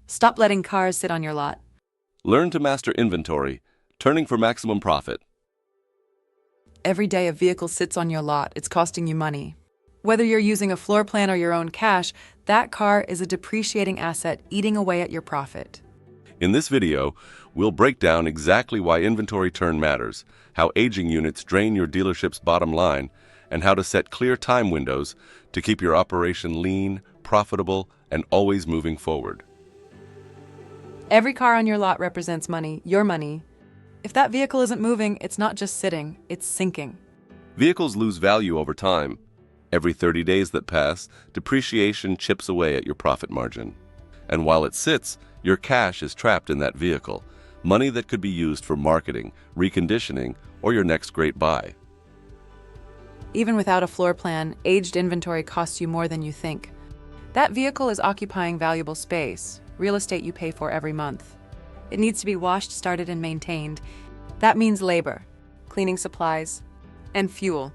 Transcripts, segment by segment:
Stop letting cars sit on your lot. Learn to master inventory, turning for maximum profit. Every day a vehicle sits on your lot, it's costing you money. Whether you're using a floor plan or your own cash, that car is a depreciating asset eating away at your profit. In this video, we'll break down exactly why inventory turn matters, how aging units drain your dealership's bottom line, and how to set clear time windows to keep your operation lean, profitable, and always moving forward. Every car on your lot represents money, your money. If that vehicle isn't moving, it's not just sitting, it's sinking. Vehicles lose value over time. Every 30 days that pass, depreciation chips away at your profit margin. And while it sits, your cash is trapped in that vehicle, money that could be used for marketing, reconditioning, or your next great buy. Even without a floor plan, aged inventory costs you more than you think. That vehicle is occupying valuable space, real estate you pay for every month. It needs to be washed, started, and maintained. That means labor, cleaning supplies, and fuel.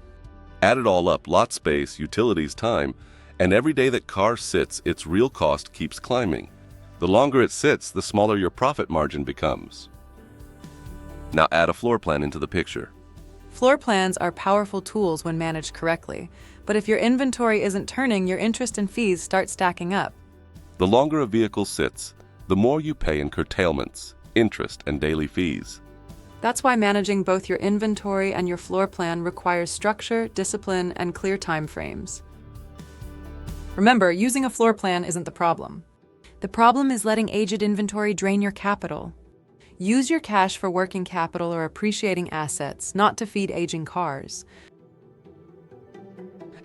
Add it all up, lot space, utilities, time, and every day that car sits, its real cost keeps climbing. The longer it sits, the smaller your profit margin becomes. Now add a floor plan into the picture. Floor plans are powerful tools when managed correctly, but if your inventory isn't turning, your interest and fees start stacking up. The longer a vehicle sits, the more you pay in curtailments, interest, and daily fees. That's why managing both your inventory and your floor plan requires structure, discipline, and clear time frames. Remember, using a floor plan isn't the problem. The problem is letting aged inventory drain your capital. Use your cash for working capital or appreciating assets, not to feed aging cars.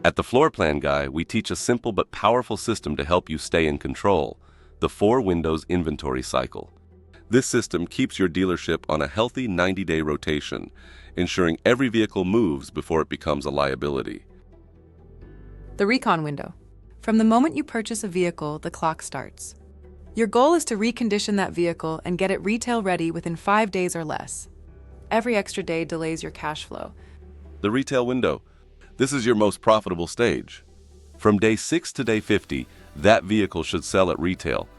At the Floor Plan Guy, we teach a simple but powerful system to help you stay in control: the 4 windows inventory cycle. This system keeps your dealership on a healthy 90-day rotation, ensuring every vehicle moves before it becomes a liability. The recon window. From the moment you purchase a vehicle, the clock starts. Your goal is to recondition that vehicle and get it retail ready within 5 days or less. Every extra day delays your cash flow. The retail window. This is your most profitable stage. From day 6 to day 50, that vehicle should sell at retail.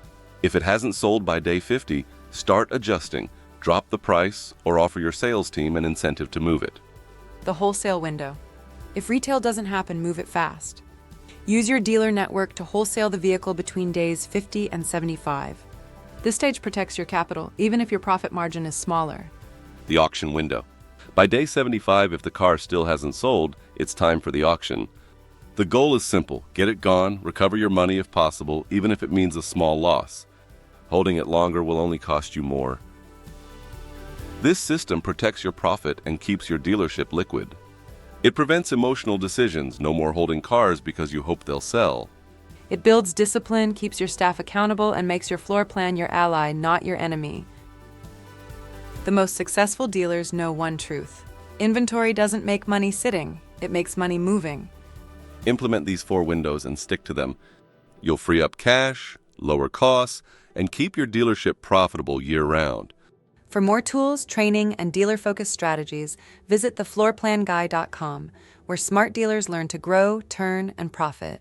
If it hasn't sold by day 50, start adjusting, drop the price, or offer your sales team an incentive to move it. The wholesale window. If retail doesn't happen, move it fast. Use your dealer network to wholesale the vehicle between days 50 and 75. This stage protects your capital, even if your profit margin is smaller. The auction window. By day 75, if the car still hasn't sold, it's time for the auction. The goal is simple: get it gone, recover your money if possible, even if it means a small loss. Holding it longer will only cost you more. This system protects your profit and keeps your dealership liquid. It prevents emotional decisions, no more holding cars because you hope they'll sell. It builds discipline, keeps your staff accountable, and makes your floor plan your ally, not your enemy. The most successful dealers know one truth: inventory doesn't make money sitting, it makes money moving. Implement these 4 windows and stick to them. You'll free up cash, lower costs, and keep your dealership profitable year-round. For more tools, training, and dealer-focused strategies, visit thefloorplanguy.com, where smart dealers learn to grow, turn, and profit.